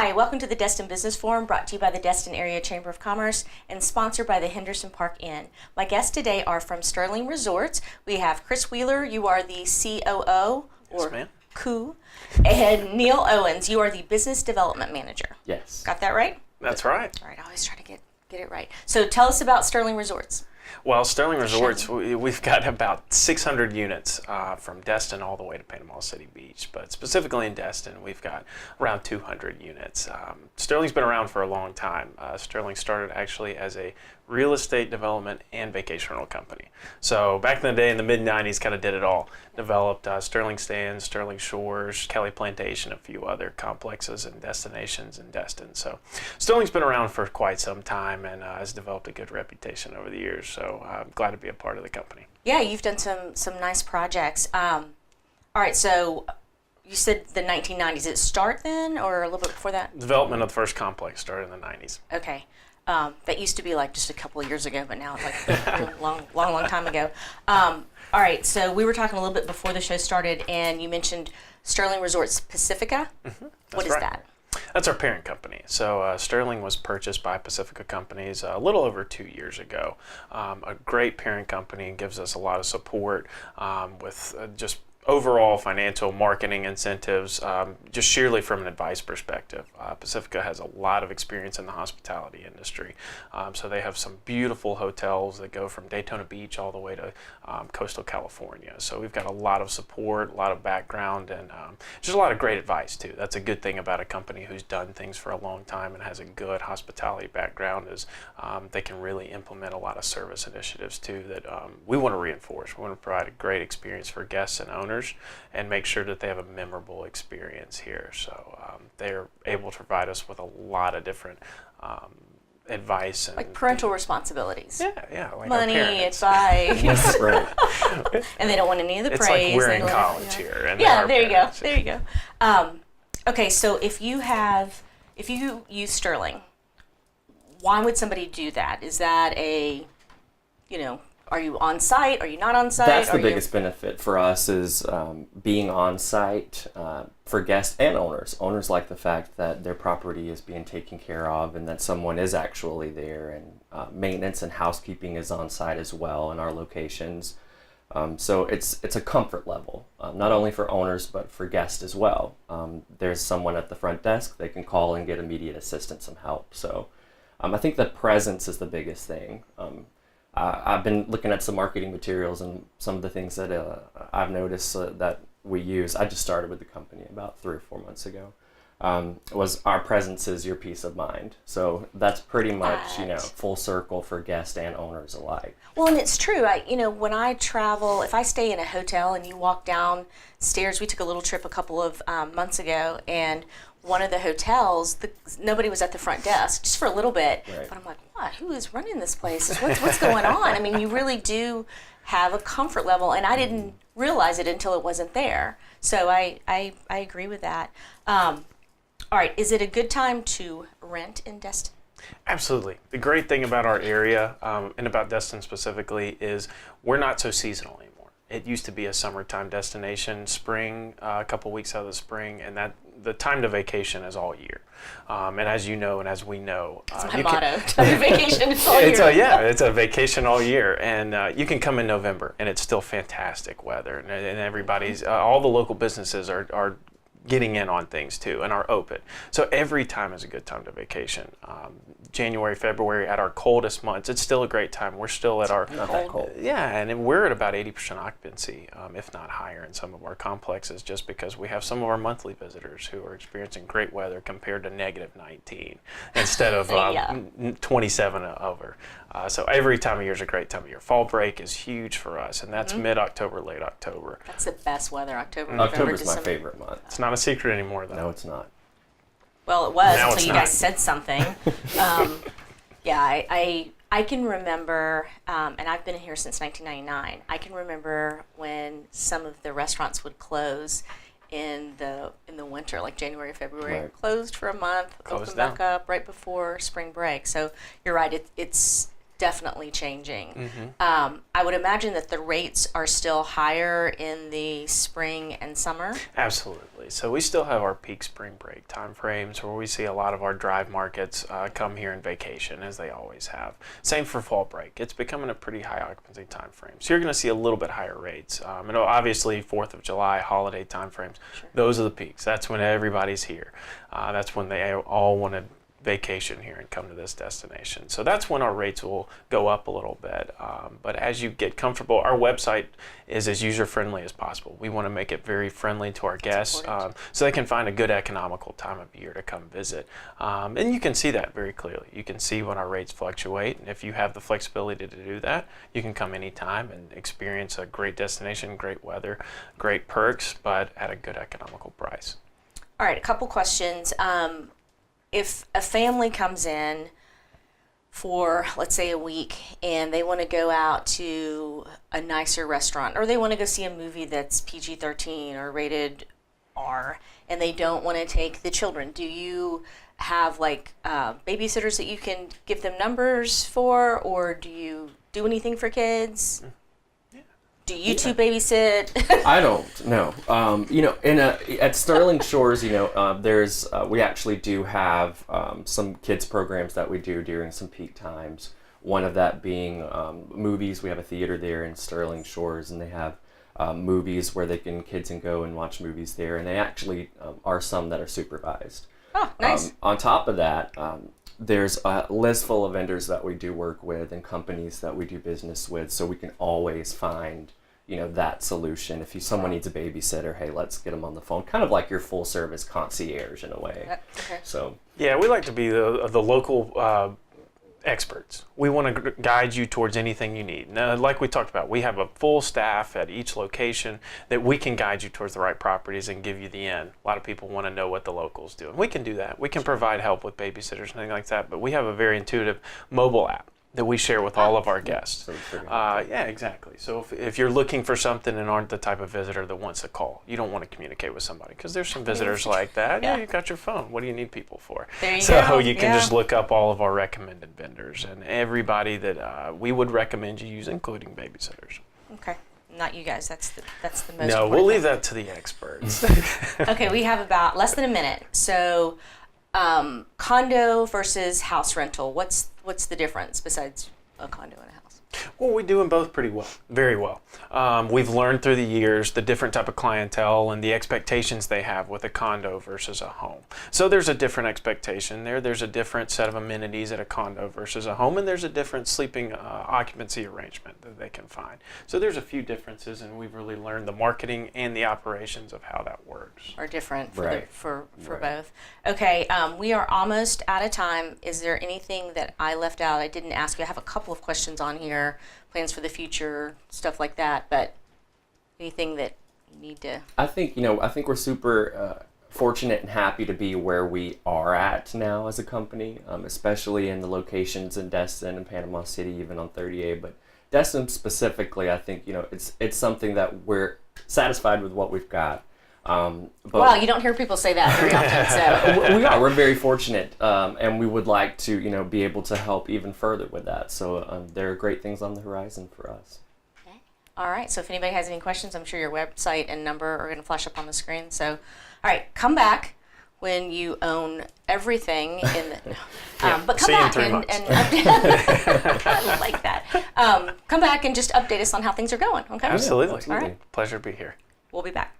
Hi, welcome to the Destin Business Forum, brought to you by the Destin Area Chamber of Commerce and sponsored by the Henderson Park Inn. My guests today are from Sterling Resorts. We have Chris Wheeler, you are the COO, or Yes, ma'am. COO, and Neil Owens, you are the Business Development Manager. Yes. Got that right? That's right. All right, I always try to get it right. So tell us about Sterling Resorts. Well, Sterling Resorts, we've got about 600 units from Destin all the way to Panama City Beach. But specifically in Destin, we've got around 200 units. Sterling's been around for a long time. Sterling started actually as a real estate development and vacation rental company. So back in the day, in the mid-90s, kind of did it all. Developed Sterling Stands, Sterling Shores, Kelly Plantation, a few other complexes and destinations in Destin. So Sterling's been around for quite some time and has developed a good reputation over the years. So I'm glad to be a part of the company. Yeah, you've done some nice projects. All right, so you said the 1990s. Did it start then or a little bit before that? Development of the first complex started in the 90s. Okay. That used to be like just a couple of years ago, but now it's like a long time ago. All right, so we were talking a little bit before the show started, and you mentioned Sterling Resorts Pacifica. What is that? That's our parent company. So Sterling was purchased by Pacifica Companies a little over 2 years ago. A great parent company, gives us a lot of support with just overall financial marketing incentives, just sheerly from an advice perspective. Pacifica has a lot of experience in the hospitality industry. So they have some beautiful hotels that go from Daytona Beach all the way to coastal California. So we've got a lot of support, a lot of background, and just a lot of great advice too. That's a good thing about a company who's done things for a long time and has a good hospitality background is they can really implement a lot of service initiatives too that we want to reinforce. We want to provide a great experience for guests and owners and make sure that they have a memorable experience here. So they're able to provide us with a lot of different advice. And Like parental responsibilities. Yeah, like Money, our parents. advice. Right. And they don't want any of the It's praise. like we're They in don't- college here. And Yeah, our there you go. parents. There you go. Okay, so if you use Sterling, why would somebody do that? Is that are you on site? Are you not on site? That's the biggest benefit for us is being on site for guests and owners. Owners like the fact that their property is being taken care of and that someone is actually there, and maintenance and housekeeping is on site as well in our locations. So it's a comfort level, not only for owners but for guests as well. There's someone at the front desk they can call and get immediate assistance and help. So I think the presence is the biggest thing. I've been looking at some marketing materials and some of the things that I've noticed that we use. I just started with the company about 3 or 4 months ago. Was our presence is your peace of mind. So that's pretty much full circle for guests and owners alike. Well, and it's true. When I travel, if I stay in a hotel and you walk downstairs, we took a little trip a couple of months ago, and one of the hotels, nobody was at the front desk just for a little bit. Right. But I'm like, what? Who is running this place? What's going on? I mean, you really do have a comfort level, and I didn't realize it until it wasn't there. So I agree with that. All right, is it a good time to rent in Destin? Absolutely. The great thing about our area and about Destin specifically is we're not so seasonal anymore. It used to be a summertime destination, spring, a couple weeks out of the spring, and that the time to vacation is all year. And as you know, and as we know, That's my motto. Vacation is all year. It's a vacation all year, and you can come in November, and it's still fantastic weather, and everybody's all the local businesses are getting in on things too and are open. So every time is a good time to vacation. January, February, at our coldest months, it's still a great time. We're still at our Not that cold. Yeah, and we're at about 80% occupancy, if not higher in some of our complexes, just because we have some of our monthly visitors who are experiencing great weather compared to -19 instead of 27 over. So every time of year is a great time of year. Fall break is huge for us, and that's mid-October, late October. That's the best weather, October, November, October's my December. favorite month. It's not a secret anymore, though. No, it's not. Well, it was Now until it's you not. guys said something. I can remember, and I've been here since 1999. I can remember when some of the restaurants would close in the winter, like January, February, closed for a month, Closed open back up right before spring break. So you're right. It's definitely changing. I would imagine that the rates are still higher in the spring and summer. Absolutely. So we still have our peak spring break time frames where we see a lot of our drive markets come here in vacation, as they always have. Same for fall break. It's becoming a pretty high occupancy time frame. So you're going to see a little bit higher rates. And obviously 4th of July holiday time frames, those are the peaks. That's when everybody's here. That's when they all want to vacation here and come to this destination. So that's when our rates will go up a little bit. But as you get comfortable, our website is as user-friendly as possible. We want to make it very friendly to our guests so they can find a good economical time of year to come visit. And you can see that very clearly. You can see when our rates fluctuate, and if you have the flexibility to do that, you can come anytime and experience a great destination, great weather, great perks, but at a good economical price. All right, a couple questions. If a family comes in for, let's say, a week and they want to go out to a nicer restaurant, or they want to go see a movie that's PG-13 or rated R, and they don't want to take the children, do you have like babysitters that you can give them numbers for, or do you do anything for kids? Do you two babysit? I don't know. At Sterling Shores, there's we actually do have some kids programs that we do during some peak times. One of that being movies. We have a theater there in Sterling Shores, and they have movies where kids can go and watch movies there. And they actually are some that are supervised. Oh, nice. On top of that, there's a list full of vendors that we do work with and companies that we do business with, so we can always find, that solution. If someone needs a babysitter, hey, let's get them on the phone. Kind of like your full service concierge in a way. Okay. So yeah, we like to be the local experts. We want to guide you towards anything you need. Now, like we talked about, we have a full staff at each location that we can guide you towards the right properties and give you the end. A lot of people want to know what the locals do, and we can do that. We can provide help with babysitters and things like that, but we have a very intuitive mobile app that we share with all of our guests. Yeah, exactly. So if you're looking for something and aren't the type of visitor that wants to call, you don't want to communicate with somebody, because there's some visitors like that. Yeah, you got your phone. What do you need people for? There you so go. You can just look up all of our recommended vendors and everybody that we would recommend you use, including babysitters. Okay. Not you guys. That's the most No, important we'll leave thing. that to the experts. Okay, we have about less than a minute. So, condo versus house rental. What's the difference besides a condo and a house? Well, we do them both pretty well, very well. We've learned through the years the different type of clientele and the expectations they have with a condo versus a home. So there's a different expectation there. There's a different set of amenities at a condo versus a home, and there's a different sleeping occupancy arrangement that they can find. So there's a few differences, and we've really learned the marketing and the operations of how that works. Are different for Right. for Right. both. Okay, we are almost out of time. Is there anything that I left out? I didn't ask you. I have a couple of questions on here, plans for the future, stuff like that. But anything that you need to? I think we're super fortunate and happy to be where we are at now as a company, especially in the locations in Destin and Panama City, even on 30A. But Destin specifically, I think it's something that we're satisfied with what we've got. But Wow, you don't hear people say that very often. So we're very fortunate, and we would like to be able to help even further with that. So there are great things on the horizon for us. all right. So if anybody has any questions, I'm sure your website and number are going to flash up on the screen. So, all right, come back when you own everything in the. But come see you in back 3 and months. I like that. Come back and just update us on how things are going. Okay. Absolutely. All right. Pleasure to be here. We'll be back.